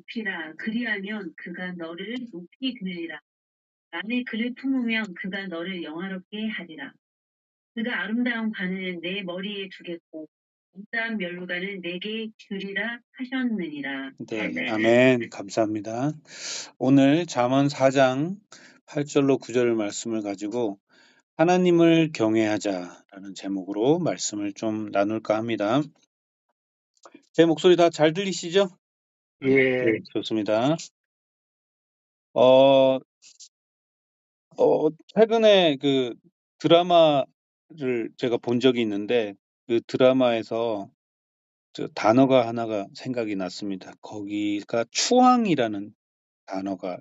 높이라. 그리하면 그가 너를 높이 들리라. 만일 그를 품으면 그가 너를 영화롭게 하리라. 그가 아름다운 관을 내 머리에 두겠고 온다한 면류관을 내게 주리라 하셨느니라. 네, 아멘. 아멘. 감사합니다. 오늘 잠언 4장 8절로 9절 말씀을 가지고 하나님을 경외하자라는 제목으로 말씀을 좀 나눌까 합니다. 제 목소리 다 잘 들리시죠? 예, 네, 좋습니다. 어, 최근에 그 드라마를 제가 본 적이 있는데 그 드라마에서 저 단어가 하나가 생각이 났습니다. 거기가 추앙이라는 단어가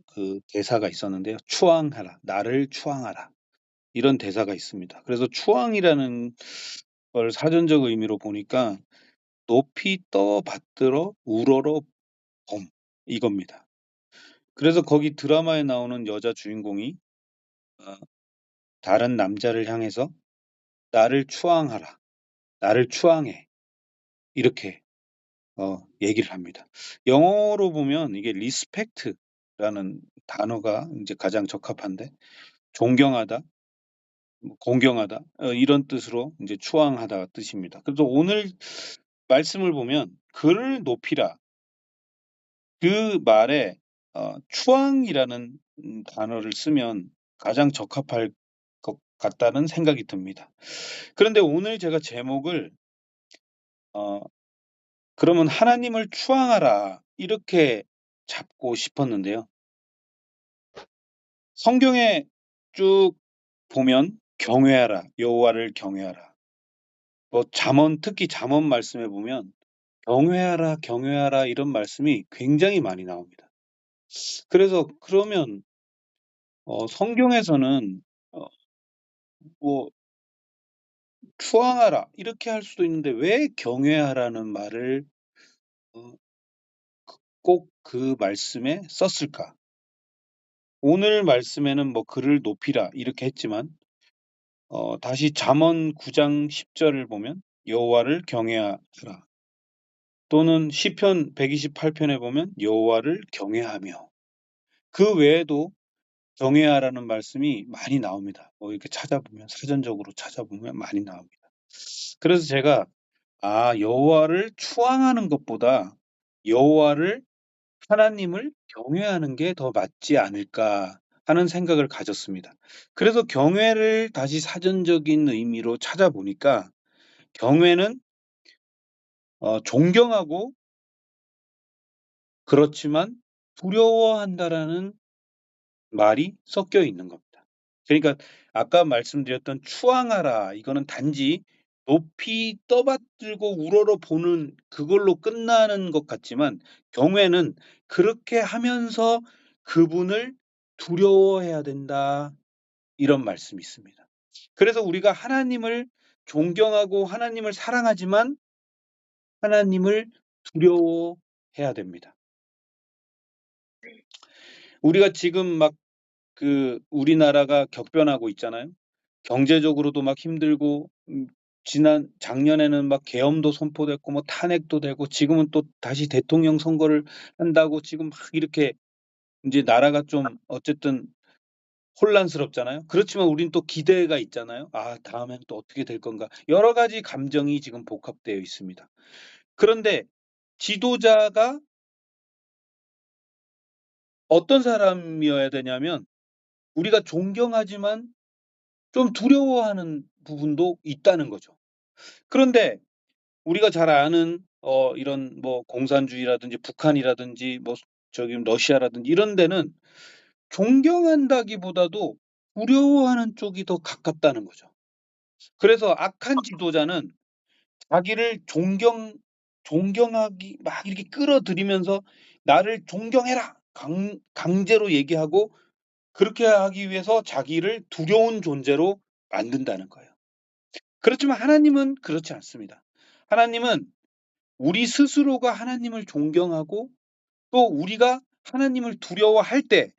그 대사가 있었는데요. 추앙하라. 나를 추앙하라. 이런 대사가 있습니다. 그래서 추앙이라는 걸 사전적 의미로 보니까 높이 떠 받들어 우러러 봄 이겁니다. 그래서 거기 드라마에 나오는 여자 주인공이 어, 다른 남자를 향해서 나를 추앙하라. 나를 추앙해. 이렇게 얘기를 합니다. 영어로 보면 이게 리스펙트라는 단어가 이제 가장 적합한데 존경하다, 뭐 공경하다 이런 뜻으로 이제 추앙하다 뜻입니다. 그래서 오늘 말씀을 보면 그를 높이라 그 말에 추앙이라는 단어를 쓰면 가장 적합할 것 같다는 생각이 듭니다. 그런데 오늘 제가 제목을 어, 그러면 하나님을 추앙하라 이렇게 잡고 싶었는데요. 성경에 쭉 보면 경외하라 여호와를 경외하라 뭐 잠언 특히 잠언 말씀에 보면 경외하라 경외하라 이런 말씀이 굉장히 많이 나옵니다. 그래서 그러면 성경에서는 어, 뭐 추앙하라 이렇게 할 수도 있는데 왜 경외하라는 말을 어, 꼭 그 말씀에 썼을까? 오늘 말씀에는 뭐 그를 높이라 이렇게 했지만 다시 잠언 9장 10절을 보면 여호와를 경외하라 또는 시편 128편에 보면 여호와를 경외하며 그 외에도 경외하라는 말씀이 많이 나옵니다. 이렇게 찾아보면 사전적으로 찾아보면 많이 나옵니다. 그래서 제가 여호와를 추앙하는 것보다 여호와를 하나님을 경외하는 게 더 맞지 않을까 하는 생각을 가졌습니다. 그래서 경외를 다시 사전적인 의미로 찾아보니까 경외는 존경하고 그렇지만 두려워한다라는 말이 섞여 있는 겁니다. 그러니까 아까 말씀드렸던 추앙하라 이거는 단지 높이 떠받들고 우러러 보는 그걸로 끝나는 것 같지만 경외는 그렇게 하면서 그분을 두려워해야 된다 이런 말씀이 있습니다. 그래서 우리가 하나님을 존경하고 하나님을 사랑하지만 하나님을 두려워해야 됩니다. 우리가 지금 막 우리나라가 격변하고 있잖아요. 경제적으로도 막 힘들고 지난 작년에는 막 계엄도 선포됐고 뭐 탄핵도 되고 지금은 또 다시 대통령 선거를 한다고 지금 막 이렇게 이제 나라가 좀 어쨌든 혼란스럽잖아요. 그렇지만 우린 또 기대가 있잖아요. 다음엔 또 어떻게 될 건가. 여러 가지 감정이 지금 복합되어 있습니다. 그런데 지도자가 어떤 사람이어야 되냐면 우리가 존경하지만 좀 두려워하는 부분도 있다는 거죠. 그런데 우리가 잘 아는 이런 뭐 공산주의라든지 북한이라든지 뭐 저기 러시아라든지 이런 데는 존경한다기보다도 두려워하는 쪽이 더 가깝다는 거죠. 그래서 악한 지도자는 자기를 존경하기 막 이렇게 끌어들이면서 나를 존경해라 강제로 얘기하고 그렇게 하기 위해서 자기를 두려운 존재로 만든다는 거예요. 그렇지만 하나님은 그렇지 않습니다. 하나님은 우리 스스로가 하나님을 존경하고 또 우리가 하나님을 두려워할 때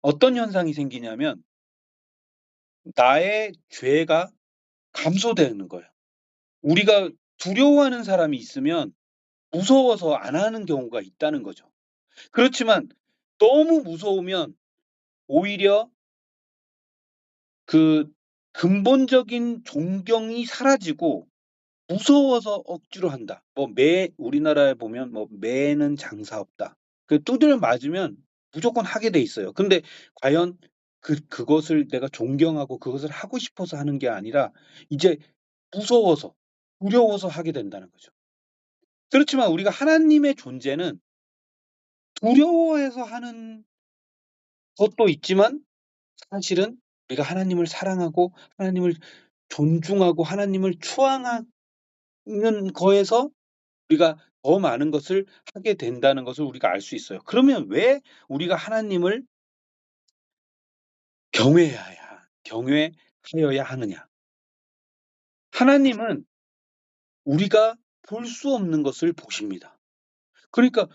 어떤 현상이 생기냐면 나의 죄가 감소되는 거예요. 우리가 두려워하는 사람이 있으면 무서워서 안 하는 경우가 있다는 거죠. 그렇지만 너무 무서우면 오히려 그 근본적인 존경이 사라지고 무서워서 억지로 한다. 우리나라에 보면 매는 장사 없다. 두드려 맞으면 무조건 하게 돼 있어요. 근데 과연 그것을 내가 존경하고 그것을 하고 싶어서 하는 게 아니라 이제 무서워서, 두려워서 하게 된다는 거죠. 그렇지만 우리가 하나님의 존재는 두려워해서 하는 것도 있지만 사실은 우리가 하나님을 사랑하고 하나님을 존중하고 하나님을 추앙하는 거에서 우리가 더 많은 것을 하게 된다는 것을 우리가 알 수 있어요. 그러면 왜 우리가 하나님을 경외하여야 하느냐? 하나님은 우리가 볼 수 없는 것을 보십니다. 그러니까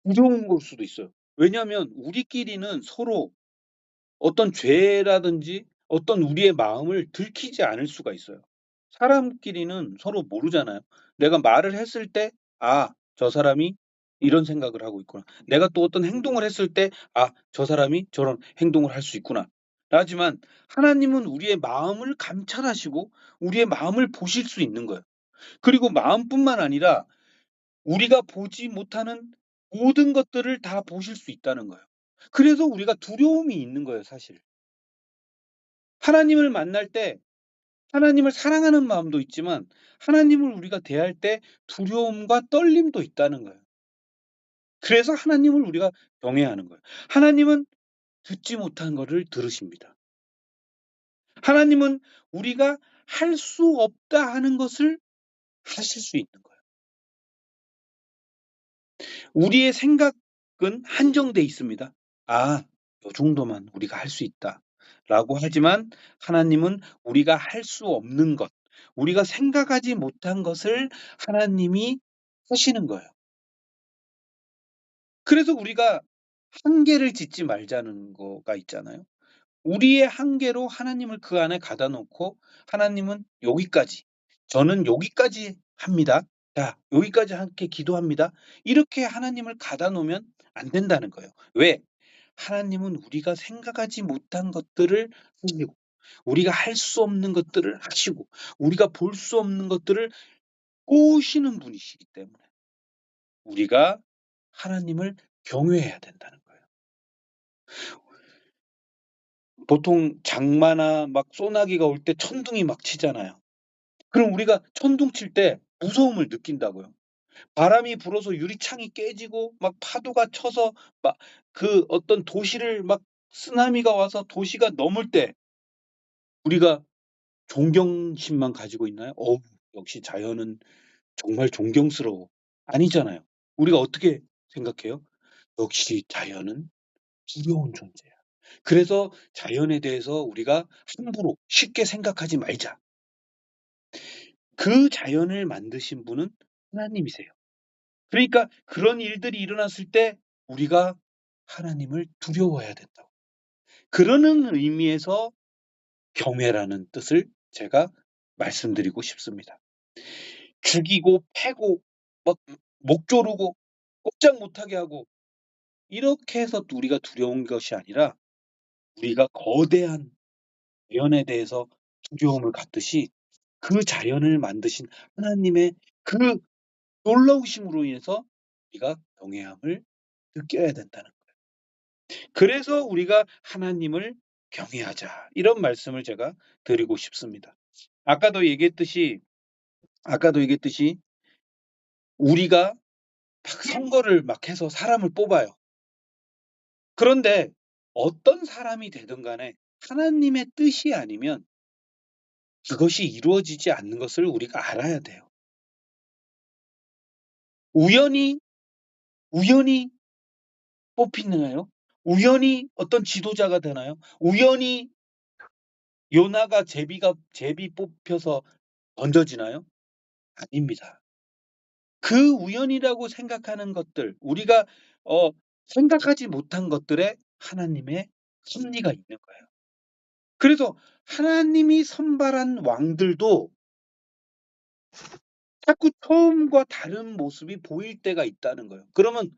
두려운 걸 수도 있어요. 왜냐하면 우리끼리는 서로 어떤 죄라든지 어떤 우리의 마음을 들키지 않을 수가 있어요. 사람끼리는 서로 모르잖아요. 내가 말을 했을 때 '아 저 사람이 이런 생각을 하고 있구나.' 내가 또 어떤 행동을 했을 때 '아 저 사람이 저런 행동을 할 수 있구나.' 하지만 하나님은 우리의 마음을 감찰하시고 우리의 마음을 보실 수 있는 거예요. 그리고 마음뿐만 아니라 우리가 보지 못하는 모든 것들을 다 보실 수 있다는 거예요. 그래서 우리가 두려움이 있는 거예요 사실. 하나님을 만날 때 하나님을 사랑하는 마음도 있지만 하나님을 우리가 대할 때 두려움과 떨림도 있다는 거예요. 그래서 하나님을 우리가 경외하는 거예요. 하나님은 듣지 못한 것을 들으십니다. 하나님은 우리가 할 수 없다 하는 것을 하실 수 있는 거예요. 우리의 생각은 한정돼 있습니다. '아 요 정도만 우리가 할 수 있다.'라고 하지만 하나님은 우리가 할 수 없는 것, 우리가 생각하지 못한 것을 하나님이 하시는 거예요. 그래서 우리가 한계를 짓지 말자는 거가 있잖아요. 우리의 한계로 하나님을 그 안에 가다 놓고 하나님은 여기까지, 저는 여기까지 합니다. 자, 여기까지 함께 기도합니다. 이렇게 하나님을 가다 놓으면 안 된다는 거예요. 왜? 하나님은 우리가 생각하지 못한 것들을 하시고, 우리가 할 수 없는 것들을 하시고, 우리가 볼 수 없는 것들을 보시는 분이시기 때문에 우리가 하나님을 경외해야 된다는 거예요. 보통 장마나 막 소나기가 올 때 천둥이 막 치잖아요. 그럼 우리가 천둥 칠 때 무서움을 느낀다고요. 바람이 불어서 유리창이 깨지고 막 파도가 쳐서 막 어떤 도시를 막 쓰나미가 와서 도시가 넘을 때 우리가 존경심만 가지고 있나요? 역시 자연은 정말 존경스러워. 아니잖아요. 우리가 어떻게 생각해요? 역시 자연은 두려운 존재야. 그래서 자연에 대해서 우리가 함부로 쉽게 생각하지 말자. 그 자연을 만드신 분은 하나님이세요. 그러니까 그런 일들이 일어났을 때 우리가 하나님을 두려워해야 된다고. 그러는 의미에서 경외라는 뜻을 제가 말씀드리고 싶습니다. 죽이고 패고 막 목 조르고 꼼짝 못하게 하고 이렇게 해서 우리가 두려운 것이 아니라 우리가 거대한 자연에 대해서 두려움을 갖듯이 그 자연을 만드신 하나님의 그 놀라우심으로 인해서 우리가 경외함을 느껴야 된다는 거예요. 그래서 우리가 하나님을 경외하자. 이런 말씀을 제가 드리고 싶습니다. 아까도 얘기했듯이 아까도 얘기했듯이 우리가 막 선거를 막 해서 사람을 뽑아요. 그런데 어떤 사람이 되든 간에 하나님의 뜻이 아니면 그것이 이루어지지 않는 것을 우리가 알아야 돼요. 우연히 우연히 뽑히나요? 우연히 어떤 지도자가 되나요? 우연히 요나가 제비 뽑혀서 던져지나요? 아닙니다. 그 우연이라고 생각하는 것들, 우리가 생각하지 못한 것들에 하나님의 섭리가 있는 거예요. 그래서 하나님이 선발한 왕들도 자꾸 처음과 다른 모습이 보일 때가 있다는 거예요. 그러면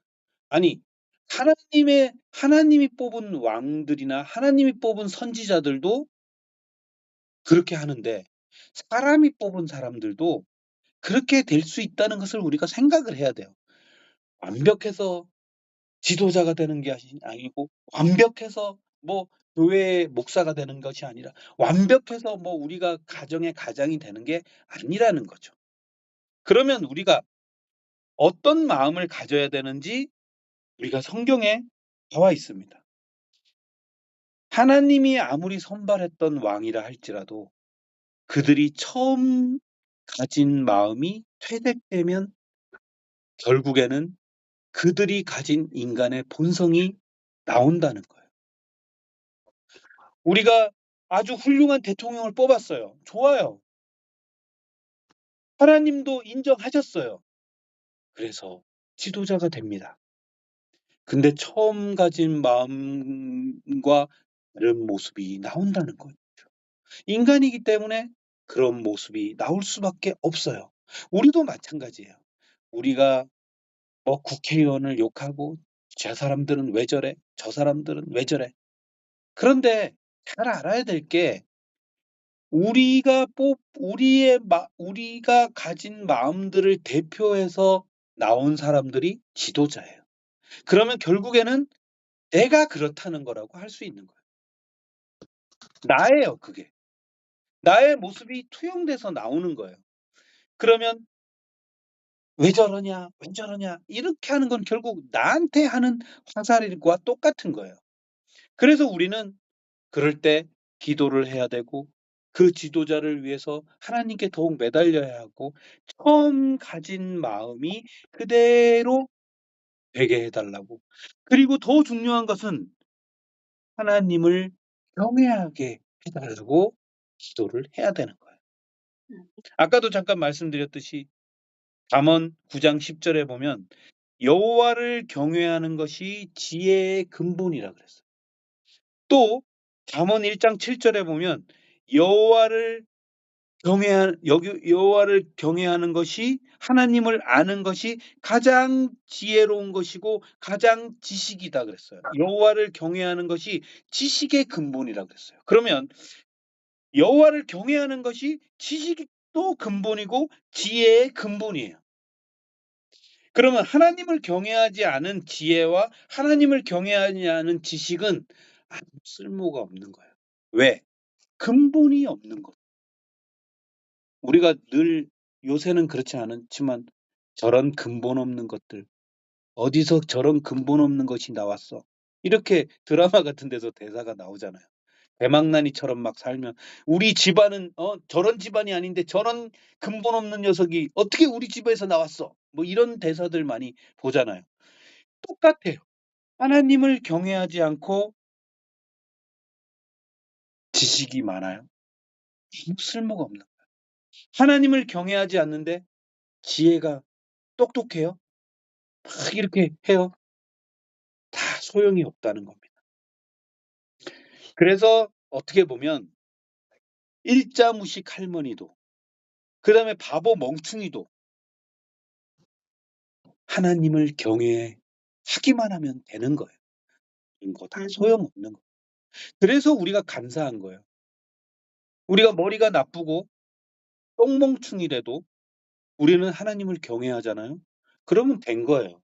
아니 하나님이 뽑은 왕들이나 하나님이 뽑은 선지자들도 그렇게 하는데 사람이 뽑은 사람들도 그렇게 될 수 있다는 것을 우리가 생각을 해야 돼요. 완벽해서 지도자가 되는 게 아니고 완벽해서 뭐 교회의 목사가 되는 것이 아니라 완벽해서 뭐 우리가 가정의 가장이 되는 게 아니라는 거죠. 그러면 우리가 어떤 마음을 가져야 되는지 우리가 성경에 나와 있습니다. 하나님이 아무리 선발했던 왕이라 할지라도 그들이 처음 가진 마음이 퇴색되면 결국에는 그들이 가진 인간의 본성이 나온다는 거예요. 우리가 아주 훌륭한 대통령을 뽑았어요. 좋아요. 하나님도 인정하셨어요. 그래서 지도자가 됩니다. 근데 처음 가진 마음과 다른 모습이 나온다는 거죠. 인간이기 때문에 그런 모습이 나올 수밖에 없어요. 우리도 마찬가지예요. 우리가 뭐 국회의원을 욕하고 저 사람들은 왜 저래? 저 사람들은 왜 저래? 그런데 잘 알아야 될 게 우리가 가진 마음들을 대표해서 나온 사람들이 지도자예요. 그러면 결국에는 내가 그렇다는 거라고 할 수 있는 거예요. 나예요, 그게. 나의 모습이 투영돼서 나오는 거예요. 그러면 왜 저러냐, 왜 저러냐, 이렇게 하는 건 결국 나한테 하는 화살과 똑같은 거예요. 그래서 우리는 그럴 때 기도를 해야 되고 그 지도자를 위해서 하나님께 더욱 매달려야 하고 처음 가진 마음이 그대로 되게 해달라고. 그리고 더 중요한 것은 하나님을 경외하게 해달라고 기도를 해야 되는 거예요. 아까도 잠깐 말씀드렸듯이 잠언 9장 10절에 보면 여호와를 경외하는 것이 지혜의 근본이라 그랬어요. 또 잠언 1장 7절에 보면 여호와를 여호와를 경외하는 것이 하나님을 아는 것이 가장 지혜로운 것이고 가장 지식이다 그랬어요. 여호와를 경외하는 것이 지식의 근본이라 그랬어요. 그러면 여호와를 경외하는 것이 지식도 근본이고 지혜의 근본이에요. 그러면 하나님을 경외하지 않은 지혜와 하나님을 경외하지 않은 지식은 아무 쓸모가 없는 거예요. 왜? 근본이 없는 것. 우리가 늘 요새는 그렇지 않지만 저런 근본 없는 것들, 어디서 저런 근본 없는 것이 나왔어. 이렇게 드라마 같은 데서 대사가 나오잖아요. 대망나니처럼 막 살면 우리 집안은 저런 집안이 아닌데 저런 근본 없는 녀석이 어떻게 우리 집에서 나왔어. 뭐 이런 대사들 많이 보잖아요. 똑같아요. 하나님을 경외하지 않고 지식이 많아요. 아무 쓸모가 없는 거예요. 하나님을 경외하지 않는데 지혜가 똑똑해요. 막 이렇게 해요. 다 소용이 없다는 겁니다. 그래서 어떻게 보면 일자무식 할머니도 그다음에 바보 멍충이도 하나님을 경외하기만 하면 되는 거예요. 이거 다 소용없는 거예요. 그래서 우리가 감사한 거예요. 우리가 머리가 나쁘고 똥멍충이라도 우리는 하나님을 경외하잖아요. 그러면 된 거예요.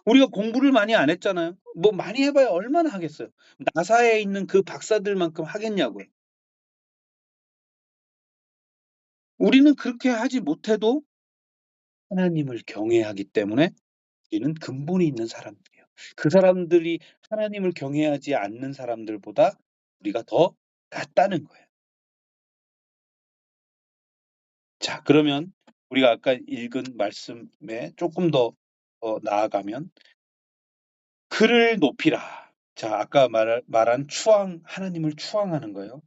우리가 공부를 많이 안 했잖아요. 뭐 많이 해봐야 얼마나 하겠어요. 나사에 있는 그 박사들만큼 하겠냐고요. 우리는 그렇게 하지 못해도 하나님을 경외하기 때문에 우리는 근본이 있는 사람들이에요. 그 사람들이 하나님을 경외하지 않는 사람들보다 우리가 더 낫다는 거예요. 자, 그러면 우리가 아까 읽은 말씀에 조금 더 나아가면 그를 높이라. 자, 아까 말한 하나님을 추앙하는 거예요.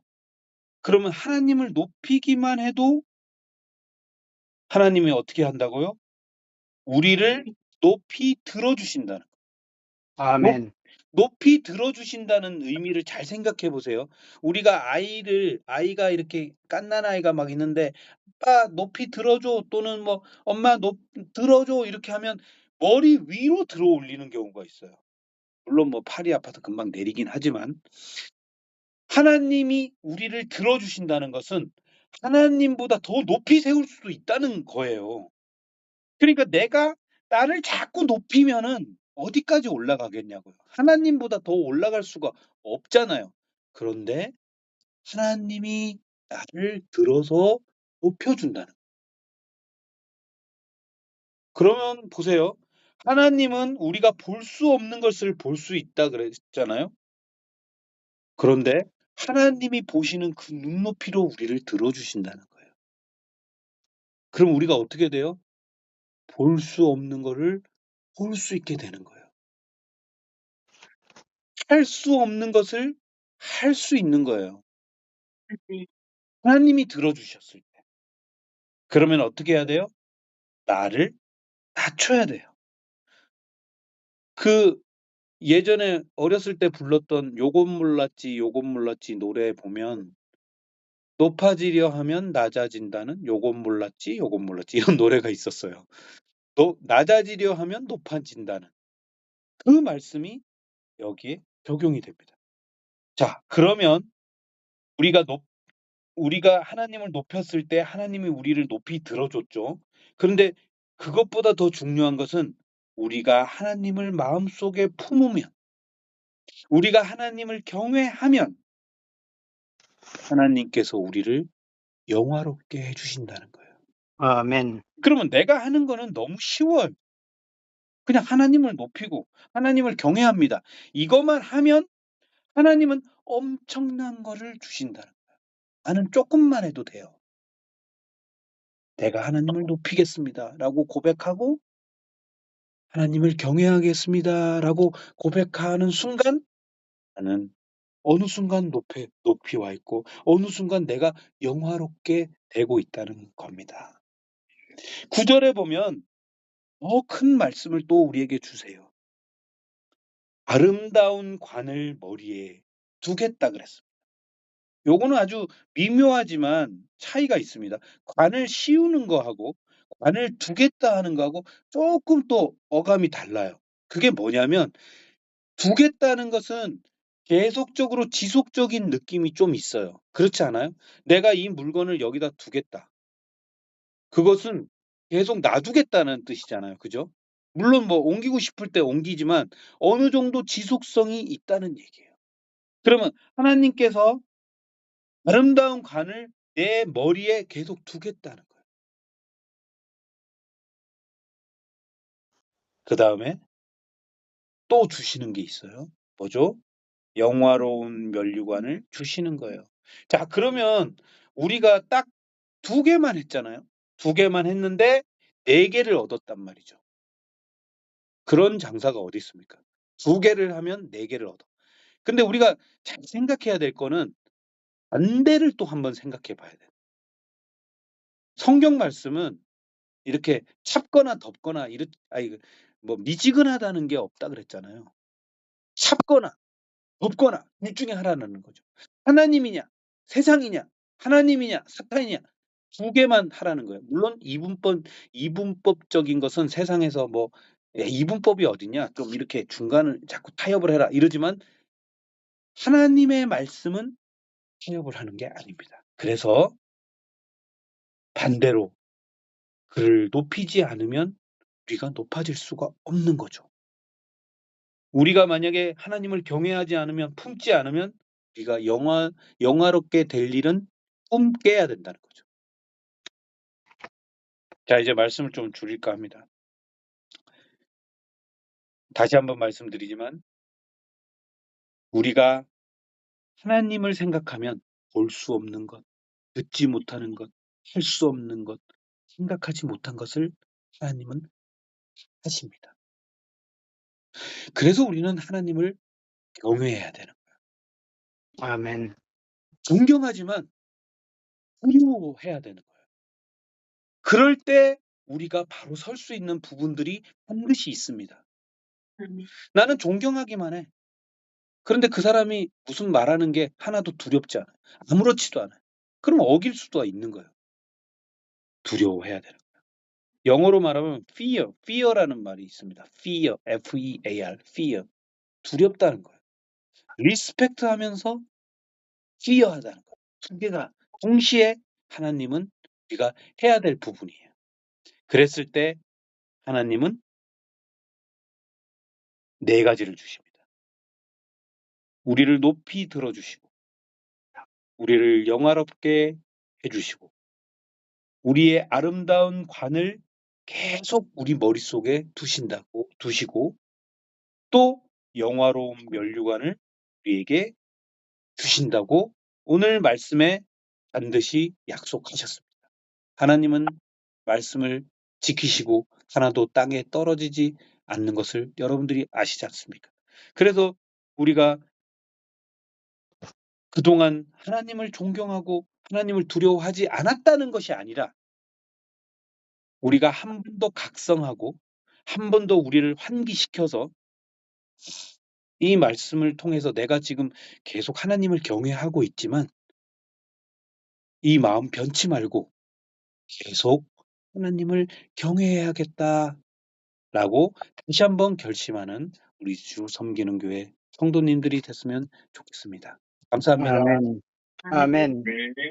그러면 하나님을 높이기만 해도 하나님이 어떻게 한다고요? 우리를 높이 들어주신다는 거예요. 아멘. 높이 들어주신다는 의미를 잘 생각해 보세요. 우리가 아이가 이렇게 갓난 아이가 막 있는데 "아빠 높이 들어줘." 또는 뭐 "엄마 들어줘." 이렇게 하면 머리 위로 들어 올리는 경우가 있어요. 물론 뭐 팔이 아파서 금방 내리긴 하지만 하나님이 우리를 들어주신다는 것은 하나님보다 더 높이 세울 수도 있다는 거예요. 그러니까 내가 나를 자꾸 높이면은 어디까지 올라가겠냐고요. 하나님보다 더 올라갈 수가 없잖아요. 그런데 하나님이 나를 들어서 높여준다는 거예요. 그러면 보세요. 하나님은 우리가 볼 수 없는 것을 볼 수 있다 그랬잖아요. 그런데 하나님이 보시는 그 눈높이로 우리를 들어주신다는 거예요. 그럼 우리가 어떻게 돼요? 볼 수 없는 거를 볼 수 있게 되는 거예요. 할 수 없는 것을 할 수 있는 거예요. 네. 하나님이 들어주셨을 때. 그러면 어떻게 해야 돼요? 나를 낮춰야 돼요. 그 예전에 어렸을 때 불렀던 요것 몰랐지 요것 몰랐지 노래 보면 높아지려 하면 낮아진다는 요것 몰랐지 요것 몰랐지 이런 노래가 있었어요. 낮아지려 하면 높아진다는 그 말씀이 여기에 적용이 됩니다. 자, 그러면 우리가 우리가 하나님을 높였을 때 하나님이 우리를 높이 들어줬죠. 그런데 그것보다 더 중요한 것은 우리가 하나님을 마음속에 품으면, 우리가 하나님을 경외하면 하나님께서 우리를 영화롭게 해주신다는 거예요. 아멘. 그러면 내가 하는 거는 너무 쉬워요. 그냥 하나님을 높이고 하나님을 경외합니다. 이것만 하면 하나님은 엄청난 거를 주신다는 거예요. 나는 조금만 해도 돼요. 내가 하나님을 높이겠습니다라고 고백하고 하나님을 경외하겠습니다라고 고백하는 순간 나는 어느 순간 높이 와 있고 어느 순간 내가 영화롭게 되고 있다는 겁니다. 9절에 보면 더 큰 말씀을 또 우리에게 주세요. 아름다운 관을 머리에 두겠다 그랬습니다. 요거는 아주 미묘하지만 차이가 있습니다. 관을 씌우는 거하고 관을 두겠다 하는 거하고 조금 또 어감이 달라요. 그게 뭐냐면 두겠다는 것은 계속적으로 지속적인 느낌이 좀 있어요. 그렇지 않아요? 내가 이 물건을 여기다 두겠다. 그것은 계속 놔두겠다는 뜻이잖아요. 그죠? 물론 뭐 옮기고 싶을 때 옮기지만 어느 정도 지속성이 있다는 얘기예요. 그러면 하나님께서 아름다운 관을 내 머리에 계속 두겠다는 거예요. 그다음에 또 주시는 게 있어요. 뭐죠? 영화로운 면류관을 주시는 거예요. 자, 그러면 우리가 딱 두 개만 했잖아요. 두 개만 했는데 네 개를 얻었단 말이죠. 그런 장사가 어디 있습니까? 두 개를 하면 네 개를 얻어. 근데 우리가 잘 생각해야 될 거는 반대를 또 한번 생각해 봐야 돼요. 성경 말씀은 이렇게 찹거나 덥거나 뭐 미지근하다는 게 없다 그랬잖아요. 찹거나 덥거나 둘 중에 하라는 거죠. 하나님이냐 세상이냐 하나님이냐 사탄이냐 두 개만 하라는 거예요. 물론 이분법적인 것은 세상에서 뭐 이분법이 어디냐 좀 이렇게 중간을 자꾸 타협을 해라 이러지만 하나님의 말씀은 타협을 하는 게 아닙니다. 그래서 반대로 그를 높이지 않으면 우리가 높아질 수가 없는 거죠. 우리가 만약에 하나님을 경외하지 않으면 품지 않으면 우리가 영화롭게 될 일은 꿈깨야 된다는 거죠. 자, 이제 말씀을 좀 줄일까 합니다. 다시 한번 말씀드리지만 우리가 하나님을 생각하면 볼 수 없는 것, 듣지 못하는 것, 할 수 없는 것, 생각하지 못한 것을 하나님은 하십니다. 그래서 우리는 하나님을 경외해야 되는 거예요. 아멘. 존경하지만 두려워해야 되는 거예요. 그럴 때 우리가 바로 설 수 있는 부분들이 반드시 있습니다. 아멘. 나는 존경하기만 해. 그런데 그 사람이 무슨 말하는 게 하나도 두렵지 않아요. 아무렇지도 않아요. 그럼 어길 수도 있는 거예요. 두려워해야 되는 거예요. 영어로 말하면 fear라는 말이 있습니다. fear, F-E-A-R, fear. 두렵다는 거예요. respect 하면서 fear하다는 거예요. 두 개가 동시에 하나님은 우리가 해야 될 부분이에요. 그랬을 때 하나님은 네 가지를 주십니다. 우리를 높이 들어주시고, 우리를 영화롭게 해주시고, 우리의 아름다운 관을 계속 우리 머릿속에 두시고, 또 영화로운 면류관을 우리에게 주신다고 오늘 말씀에 반드시 약속하셨습니다. 하나님은 말씀을 지키시고 하나도 땅에 떨어지지 않는 것을 여러분들이 아시지 않습니까? 그래서 우리가 그동안 하나님을 존경하고 하나님을 두려워하지 않았다는 것이 아니라 우리가 한 번 더 각성하고 한 번 더 우리를 환기시켜서 이 말씀을 통해서 내가 지금 계속 하나님을 경외하고 있지만 이 마음 변치 말고 계속 하나님을 경외해야겠다라고 다시 한번 결심하는 우리 주 섬기는 교회 성도님들이 됐으면 좋겠습니다. 감사합니다. 아멘. 아멘. 아멘. 네.